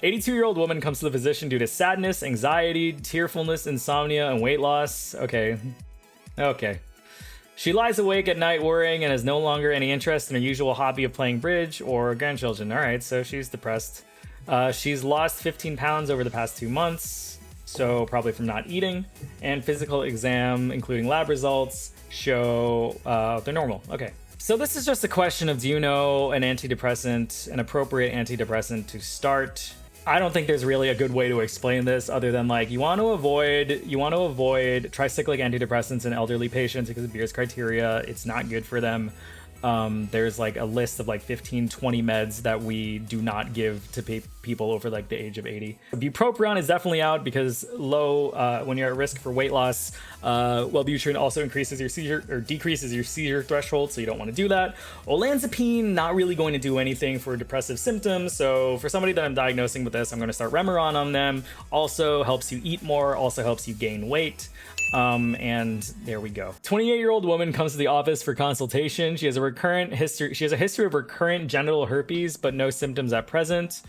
82-year-old woman comes to the physician due to sadness, anxiety, tearfulness, insomnia, and weight loss. Okay. She lies awake at night worrying and has no longer any interest in her usual hobby of playing bridge or grandchildren. All right, so she's depressed. She's lost 15 pounds over the past 2 months, so probably from not eating. And physical exam, including lab results, show they're normal. Okay. So this is just a question of, do you know an antidepressant, an appropriate antidepressant to start? I don't think there's really a good way to explain this other than like you want to avoid tricyclic antidepressants in elderly patients because of Beer's criteria. It's not good for them. There's like a list of like 15-20 meds that we do not give to people over like the age of 80. Bupropion is definitely out because low when you're at risk for weight loss. Wellbutrin also increases your seizure or decreases your seizure threshold, so you don't want to do that. Olanzapine, not really going to do anything for depressive symptoms, so for somebody that I'm diagnosing with this, I'm going to start Remeron on them. Also helps you eat more, also helps you gain weight. And there we go. 28-year-old woman comes to the office for consultation. She has a history of recurrent genital herpes, but no symptoms at present.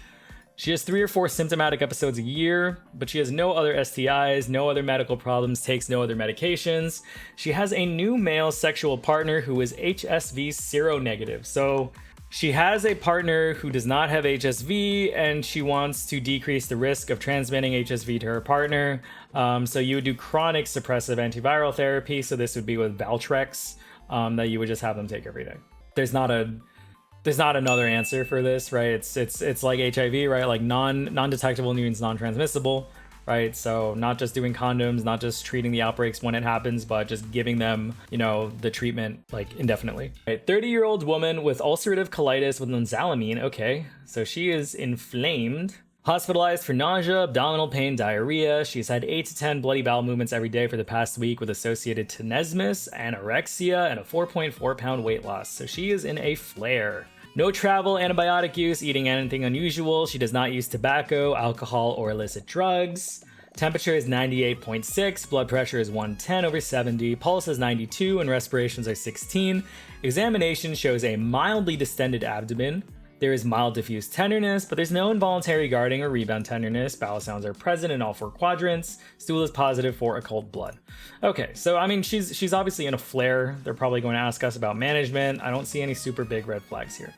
She has 3 or 4 symptomatic episodes a year, but she has no other STIs, no other medical problems, takes no other medications. She has a new male sexual partner who is HSV seronegative. So she has a partner who does not have HSV, and she wants to decrease the risk of transmitting HSV to her partner. So you would do chronic suppressive antiviral therapy. So this would be with Valtrex, that you would just have them take every day. There's not another answer for this, right? It's like HIV, right? Like non-detectable means non-transmissible, right? So not just doing condoms, not just treating the outbreaks when it happens, but just giving them, the treatment like indefinitely. Right, 30-year-old woman with ulcerative colitis with nonzalamine. Okay, so she is inflamed. Hospitalized for nausea, abdominal pain, diarrhea. She's had 8 to 10 bloody bowel movements every day for the past week with associated tenesmus, anorexia, and a 4.4 pound weight loss. So she is in a flare. No travel, antibiotic use, eating anything unusual. She does not use tobacco, alcohol, or illicit drugs. Temperature is 98.6, blood pressure is 110/70, pulse is 92, and respirations are 16. Examination shows a mildly distended abdomen. There is mild diffuse tenderness, but there's no involuntary guarding or rebound tenderness. Bowel sounds are present in all 4 quadrants. Stool is positive for occult blood. Okay, so I mean, she's obviously in a flare. They're probably going to ask us about management. I don't see any super big red flags here.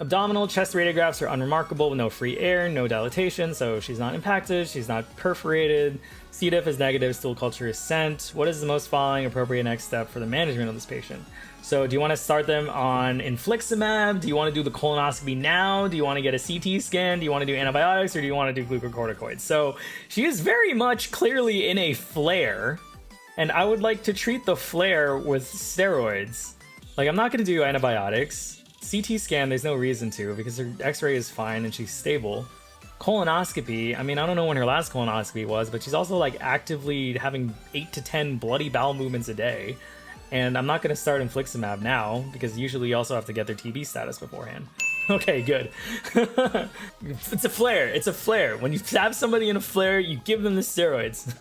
Abdominal chest radiographs are unremarkable with no free air, no dilatation, so she's not impacted, she's not perforated. C. diff is negative, stool culture is sent. What is the most following appropriate next step for the management of this patient? So do you want to start them on infliximab? Do you want to do the colonoscopy now? Do you want to get a CT scan? Do you want to do antibiotics, or do you want to do glucocorticoids? So she is very much clearly in a flare, and I would like to treat the flare with steroids. Like, I'm not going to do antibiotics. CT scan, there's no reason to, because her x-ray is fine and she's stable. Colonoscopy, I mean, I don't know when her last colonoscopy was, but she's also like actively having 8 to 10 bloody bowel movements a day. And I'm not going to start infliximab now, because usually you also have to get their TB status beforehand. Okay, good. It's a flare. It's a flare. When you have somebody in a flare, you give them the steroids.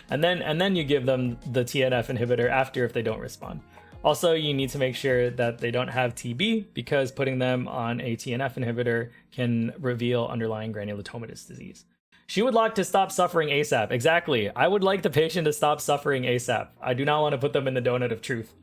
and then you give them the TNF inhibitor after if they don't respond. Also, you need to make sure that they don't have TB, because putting them on a TNF inhibitor can reveal underlying granulomatous disease. She would like to stop suffering ASAP. Exactly. I would like the patient to stop suffering ASAP. I do not want to put them in the donut of truth.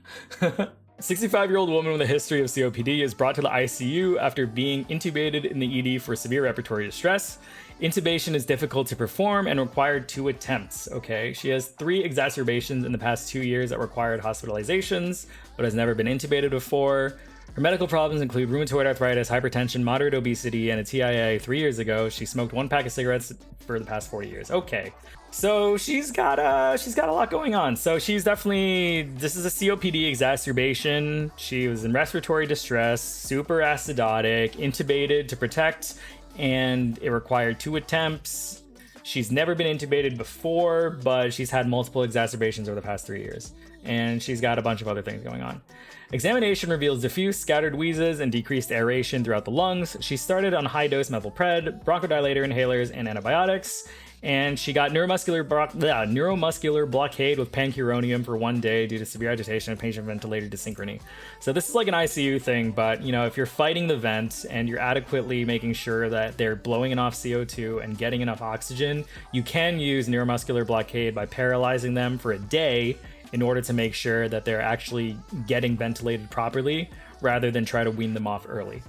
65-year-old woman with a history of COPD is brought to the ICU after being intubated in the ED for severe respiratory distress. Intubation is difficult to perform and required 2 attempts. Okay, she has 3 exacerbations in the past 2 years that required hospitalizations, but has never been intubated before. Her medical problems include rheumatoid arthritis, hypertension, moderate obesity, and a TIA 3 years ago. She smoked 1 pack of cigarettes for the past 40 years. Okay, so she's got a lot going on. So she's definitely, this is a COPD exacerbation. She was in respiratory distress, super acidotic, intubated to protect, and it required 2 attempts. She's never been intubated before, but she's had multiple exacerbations over the past 3 years. And she's got a bunch of other things going on. Examination reveals diffuse, scattered wheezes and decreased aeration throughout the lungs. She started on high-dose methylpred, bronchodilator inhalers, and antibiotics. And she got neuromuscular blockade with pancuronium for 1 day due to severe agitation and patient ventilator desynchrony. So this is like an ICU thing, but you know, if you're fighting the vent and you're adequately making sure that they're blowing enough CO2 and getting enough oxygen, you can use neuromuscular blockade by paralyzing them for a day in order to make sure that they're actually getting ventilated properly rather than try to wean them off early.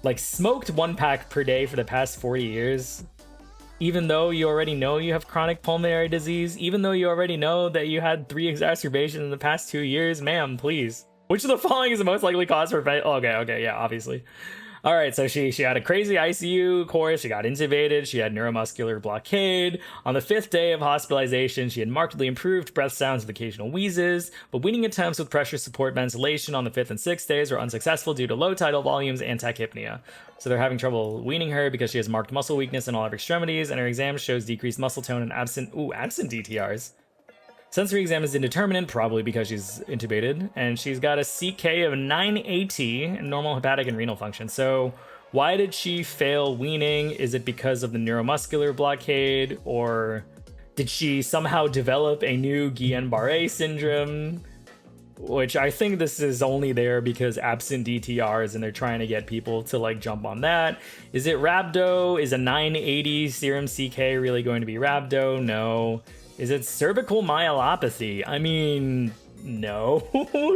Like, smoked 1 pack per day for the past 40 years, even though you already know you have chronic pulmonary disease, even though you already know that you had 3 exacerbations in the past 2 years, ma'am, please. Which of the following is the most likely cause for okay, yeah, obviously. All right, so she had a crazy ICU course, she got intubated, she had neuromuscular blockade. On the 5th day of hospitalization, she had markedly improved breath sounds with occasional wheezes, but weaning attempts with pressure support ventilation on the 5th and 6th days were unsuccessful due to low tidal volumes and tachypnea. So they're having trouble weaning her because she has marked muscle weakness in all of her extremities, and her exam shows decreased muscle tone and absent DTRs. Sensory exam is indeterminate, probably because she's intubated, and she's got a CK of 980 and normal hepatic and renal function. So why did she fail weaning? Is it because of the neuromuscular blockade, or did she somehow develop a new Guillain-Barré syndrome? Which I think this is only there because absent DTRs and they're trying to get people to like jump on that. Is it rhabdo? Is a 980 serum CK really going to be rhabdo? No. Is it cervical myelopathy? I mean, no.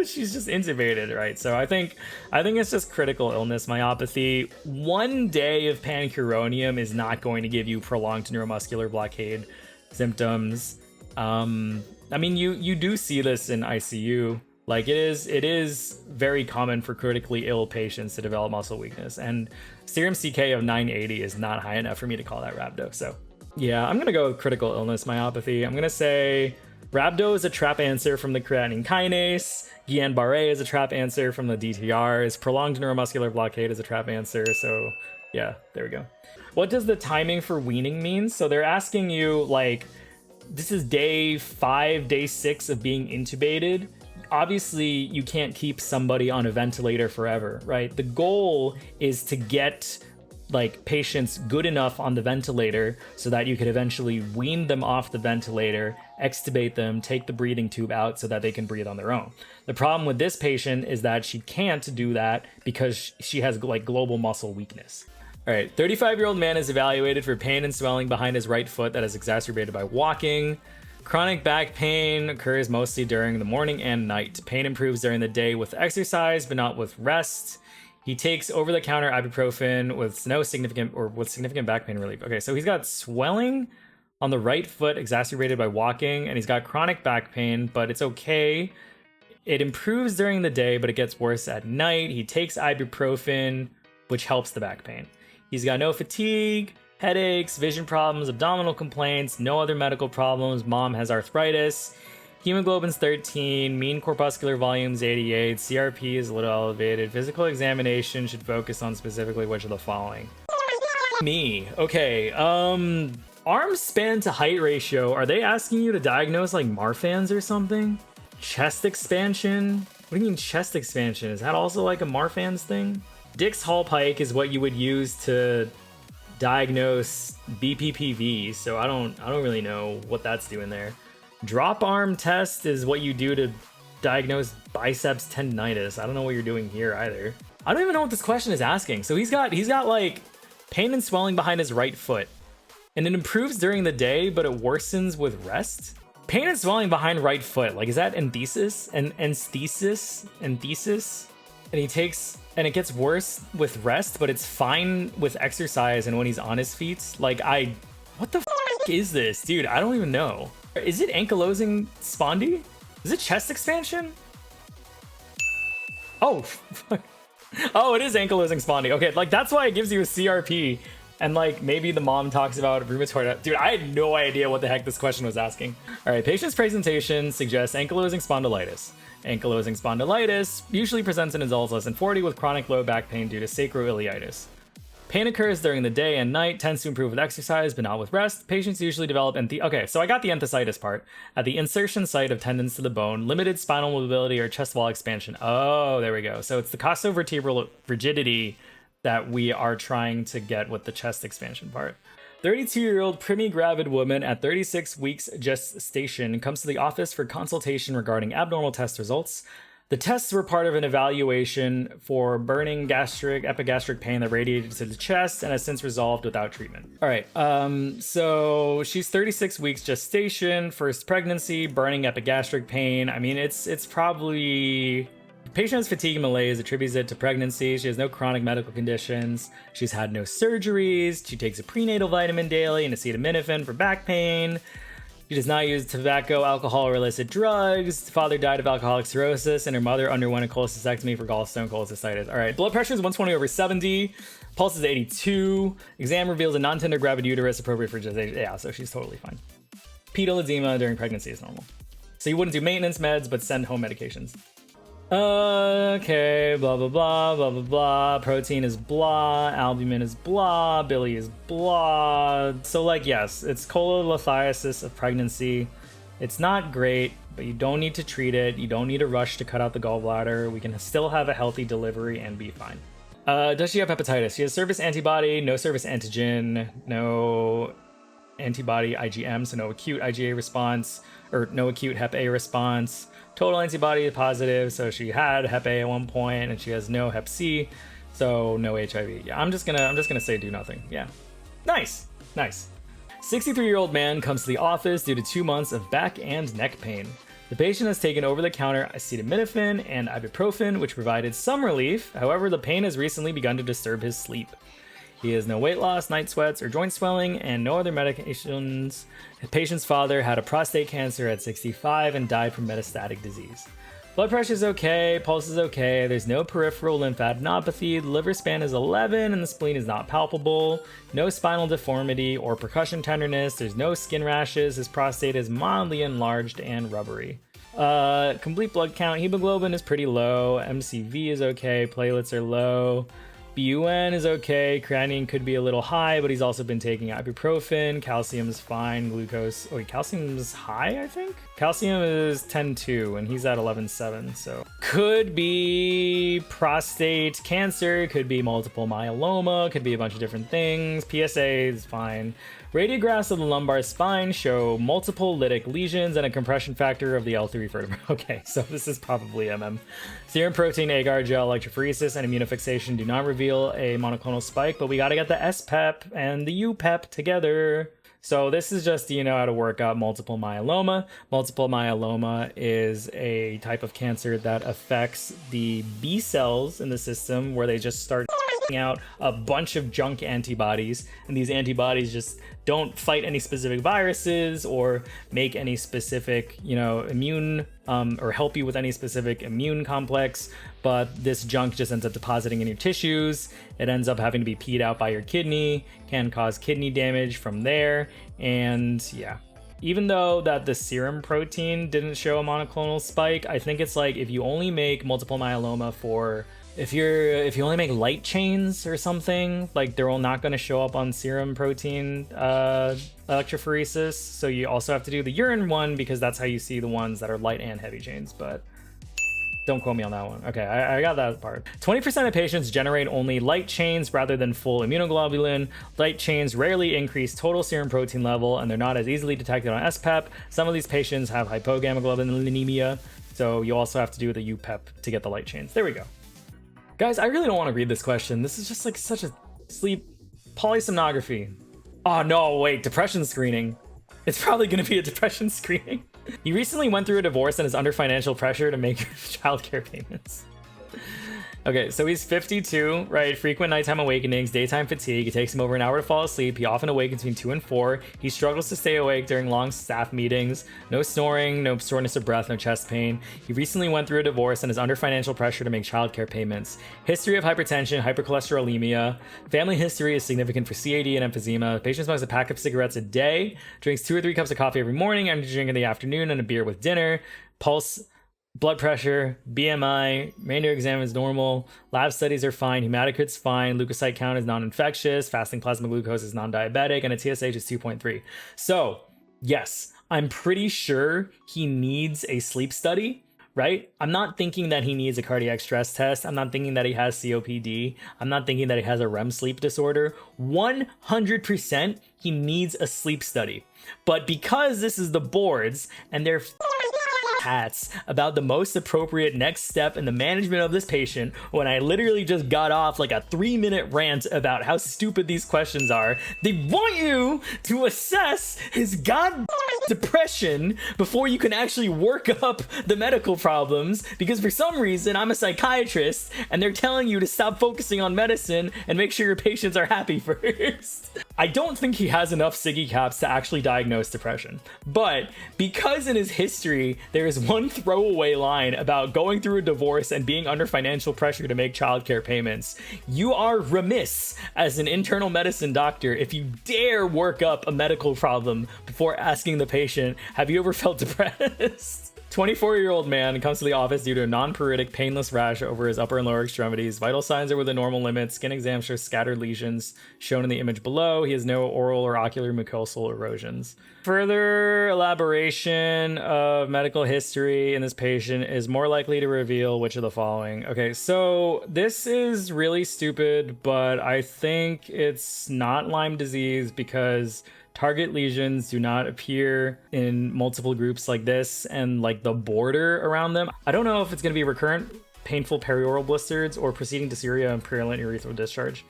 She's just intubated, right? So I think it's just critical illness myopathy. 1 day of pancuronium is not going to give you prolonged neuromuscular blockade symptoms. I mean, you do see this in ICU. Like, it is very common for critically ill patients to develop muscle weakness, and serum CK of 980 is not high enough for me to call that rhabdo. So yeah, I'm gonna go with critical illness myopathy. I'm gonna say rhabdo is a trap answer from the creatinine kinase. Guillain-Barré is a trap answer from the DTRs. Prolonged neuromuscular blockade is a trap answer. So yeah, there we go. What does the timing for weaning mean? So they're asking you, like, this is day 5, day 6 of being intubated. Obviously, you can't keep somebody on a ventilator forever, right? The goal is to get like patients good enough on the ventilator so that you could eventually wean them off the ventilator, extubate them, take the breathing tube out so that they can breathe on their own. The problem with this patient is that she can't do that because she has like global muscle weakness. All right, 35-year-old man is evaluated for pain and swelling behind his right foot that is exacerbated by walking. Chronic back pain occurs mostly during the morning and night. Pain improves during the day with exercise, but not with rest. He takes over-the-counter ibuprofen with significant back pain relief. Okay, so he's got swelling on the right foot exacerbated by walking, and he's got chronic back pain, but it's okay. It improves during the day, but it gets worse at night. He takes ibuprofen, which helps the back pain. He's got no fatigue, headaches, vision problems, abdominal complaints, no other medical problems. Mom has arthritis. Hemoglobin's 13, mean corpuscular volume's 88, CRP is a little elevated. Physical examination should focus on specifically which of the following. Me. Okay, arm span to height ratio. Are they asking you to diagnose like Marfan's or something? Chest expansion? What do you mean chest expansion? Is that also like a Marfan's thing? Dix Hallpike is what you would use to diagnose BPPV, so I don't really know what that's doing there. Drop arm test is what you do to diagnose biceps tendinitis. I don't know what you're doing here either. I don't even know what this question is asking. So he's got like pain and swelling behind his right foot, and it improves during the day, but it worsens with rest. Pain and swelling behind right foot, like, is that enthesis? Enthesis? And he takes, and it gets worse with rest, but it's fine with exercise and when he's on his feet. Like, what the f is this, dude? I don't even know. Is it ankylosing spondy? Is it chest expansion? Oh, oh, it is ankylosing spondy. Okay, like that's why it gives you a CRP, and like maybe the mom talks about rheumatoid. Dude, I had no idea what the heck this question was asking. All right, patient's presentation suggests ankylosing spondylitis. Ankylosing spondylitis usually presents in adults less than 40 with chronic low back pain due to sacroiliitis. Pain occurs during the day and night, tends to improve with exercise, but not with rest. Patients usually develop okay, so I got the enthesitis part. At the insertion site of tendons to the bone, limited spinal mobility or chest wall expansion. Oh, there we go. So it's the costovertebral rigidity that we are trying to get with the chest expansion part. 32-year-old preemie-gravid woman at 36 weeks gestation comes to the office for consultation regarding abnormal test results. The tests were part of an evaluation for burning epigastric pain that radiated to the chest and has since resolved without treatment. All right, so she's 36 weeks gestation, first pregnancy, burning epigastric pain. I mean, it's probably... Patient has fatigue and malaise, attributes it to pregnancy. She has no chronic medical conditions. She's had no surgeries. She takes a prenatal vitamin daily and acetaminophen for back pain. She does not use tobacco, alcohol, or illicit drugs. The father died of alcoholic cirrhosis, and her mother underwent a cholecystectomy for gallstone cholestasis. All right, blood pressure is 120/70. Pulse is 82. Exam reveals a non-tender gravid uterus appropriate for gestation. Yeah, so she's totally fine. Pedal edema during pregnancy is normal. So you wouldn't do maintenance meds, but send home medications. Okay, blah, blah, blah, blah, blah, blah. Protein is blah. Albumin is blah. Billy is blah. So, like, yes, it's cholelithiasis of pregnancy. It's not great, but you don't need to treat it. You don't need to rush to cut out the gallbladder. We can still have a healthy delivery and be fine. Does she have hepatitis? She has surface antibody, no surface antigen, no antibody IgM, so no acute IgA response, or no acute Hep A response. Total antibody positive, so she had Hep A at one point, and she has no Hep C, so no HIV. Yeah, I'm just gonna say do nothing. Yeah, nice. 63-year-old man comes to the office due to 2 months of back and neck pain. The patient has taken over-the-counter acetaminophen and ibuprofen, which provided some relief. However, the pain has recently begun to disturb his sleep. He has no weight loss, night sweats, or joint swelling, and no other medications. The patient's father had a prostate cancer at 65 and died from metastatic disease. Blood pressure is okay, pulse is okay, there's no peripheral lymphadenopathy, the liver span is 11, and the spleen is not palpable. No spinal deformity or percussion tenderness, there's no skin rashes, his prostate is mildly enlarged and rubbery. Complete blood count, hemoglobin is pretty low, MCV is okay, platelets are low. BUN is okay, creatinine could be a little high, but he's also been taking ibuprofen, calcium's fine, glucose, oh wait, calcium's high, I think? Calcium is 10.2 and he's at 11.7, so. Could be prostate cancer, could be multiple myeloma, could be a bunch of different things, PSA is fine. Radiographs of the lumbar spine show multiple lytic lesions and a compression factor of the L3 vertebra. Okay, so this is probably MM. Serum protein, agar gel, electrophoresis, and immunofixation do not reveal a monoclonal spike, but we gotta get the S-PEP and the U-PEP together. So this is just, you know, how to work out multiple myeloma. Multiple myeloma is a type of cancer that affects the B cells in the system where they just start out a bunch of junk antibodies, and these antibodies just don't fight any specific viruses or make any specific, you know, immune or help you with any specific immune complex, but this junk just ends up depositing in your tissues. It ends up having to be peed out by your kidney, can cause kidney damage from there, and yeah. Even though that the serum protein didn't show a monoclonal spike, I think it's like if you only make multiple myeloma for if you only make light chains or something, like they're all not going to show up on serum protein electrophoresis. So you also have to do the urine one because that's how you see the ones that are light and heavy chains, but don't quote me on that one. Okay, I got that part. 20% of patients generate only light chains rather than full immunoglobulin. Light chains rarely increase total serum protein level, and they're not as easily detected on S-PEP. Some of these patients have hypogammaglobulinemia, so you also have to do the U-PEP to get the light chains. There we go. Guys, I really don't want to read this question. This is just like such a sleep polysomnography. Oh no, wait, depression screening. It's probably going to be a depression screening. He recently went through a divorce and is under financial pressure to make childcare payments. Okay, so he's 52, right? Frequent nighttime awakenings, daytime fatigue. It takes him over an hour to fall asleep. He often awakens between 2 and 4. He struggles to stay awake during long staff meetings. No snoring, no shortness of breath, no chest pain. He recently went through a divorce and is under financial pressure to make childcare payments. History of hypertension, hypercholesterolemia. Family history is significant for CAD and emphysema. Patient smokes a pack of cigarettes a day, drinks 2 or 3 cups of coffee every morning, energy drink in the afternoon, and a beer with dinner. Pulse, blood pressure, BMI, reindeer exam is normal, lab studies are fine, hematocrit's fine, leukocyte count is non-infectious, fasting plasma glucose is non-diabetic, and a TSH is 2.3. So, yes, I'm pretty sure he needs a sleep study, right? I'm not thinking that he needs a cardiac stress test. I'm not thinking that he has COPD. I'm not thinking that he has a REM sleep disorder. 100% he needs a sleep study. But because this is the boards and they're hats about the most appropriate next step in the management of this patient, when I literally just got off like a 3-minute rant about how stupid these questions are, they want you to assess his depression before you can actually work up the medical problems, because for some reason I'm a psychiatrist and they're telling you to stop focusing on medicine and make sure your patients are happy first. I don't think he has enough SIGI caps to actually diagnose depression, but because in his history there is one throwaway line about going through a divorce and being under financial pressure to make childcare payments, you are remiss as an internal medicine doctor if you dare work up a medical problem before asking the patient, have you ever felt depressed? 24-year-old man comes to the office due to a non-pruritic painless rash over his upper and lower extremities. Vital signs are within normal limits. Skin exam shows scattered lesions shown in the image below. He has no oral or ocular mucosal erosions. Further elaboration of medical history in this patient is more likely to reveal which of the following. Okay, so this is really stupid, but I think it's not Lyme disease because target lesions do not appear in multiple groups like this and like the border around them. I don't know if it's going to be recurrent painful perioral blisters or proceeding dysuria and purulent urethral discharge.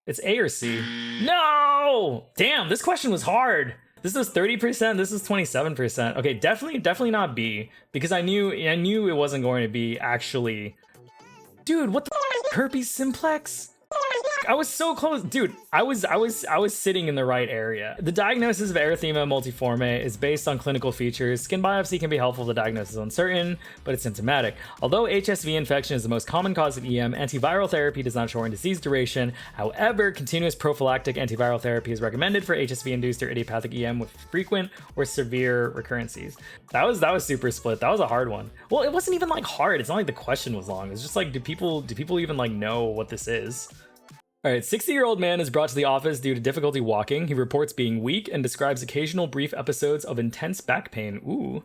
It's A or C. No! Damn, this question was hard. This is 30%, this is 27%. Okay, definitely not B, because I knew it wasn't going to be actually. Dude, what the herpes simplex? I was so close, dude. I was sitting in the right area. The diagnosis of erythema multiforme is based on clinical features. Skin biopsy can be helpful. The diagnosis is uncertain, but it's symptomatic. Although HSV infection is the most common cause of EM, antiviral therapy does not shorten disease duration. However, continuous prophylactic antiviral therapy is recommended for HSV-induced or idiopathic EM with frequent or severe recurrences. That was super split. That was a hard one. Well, it wasn't even like hard. It's not like the question was long. It's just like, do people even like know what this is? All right, 60-year-old man is brought to the office due to difficulty walking. He reports being weak and describes occasional brief episodes of intense back pain. Ooh.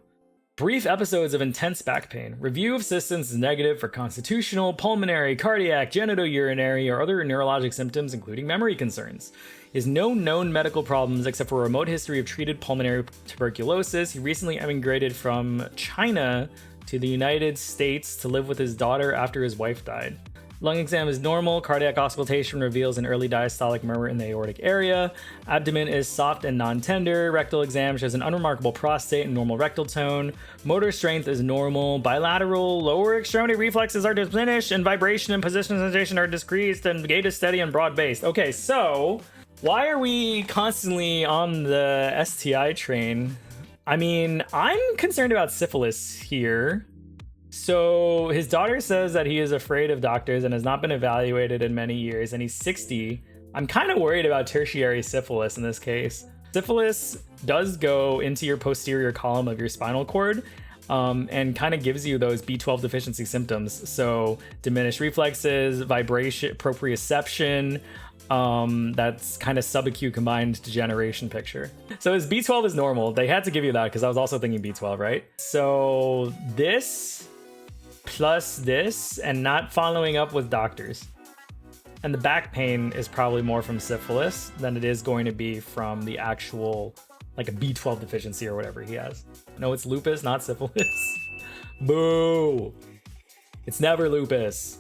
Brief episodes of intense back pain. Review of systems is negative for constitutional, pulmonary, cardiac, genitourinary, or other neurologic symptoms, including memory concerns. He has no known medical problems except for a remote history of treated pulmonary tuberculosis. He recently emigrated from China to the United States to live with his daughter after his wife died. Lung exam is normal. Cardiac auscultation reveals an early diastolic murmur in the aortic area. Abdomen is soft and non-tender. Rectal exam shows an unremarkable prostate and normal rectal tone. Motor strength is normal. Bilateral lower extremity reflexes are diminished, and vibration and position sensation are decreased, and gait is steady and broad-based. Okay, so why are we constantly on the STI train? I mean, I'm concerned about syphilis here. So his daughter says that he is afraid of doctors and has not been evaluated in many years, and he's 60. I'm kind of worried about tertiary syphilis in this case. Syphilis does go into your posterior column of your spinal cord and kind of gives you those B12 deficiency symptoms. So diminished reflexes, vibration, proprioception, that's kind of subacute combined degeneration picture. So his B12 is normal. They had to give you that because I was also thinking B12, right? So this plus this and not following up with doctors. And the back pain is probably more from syphilis than it is going to be from the actual, like a B12 deficiency or whatever he has. No, it's lupus, not syphilis. Boo! It's never lupus.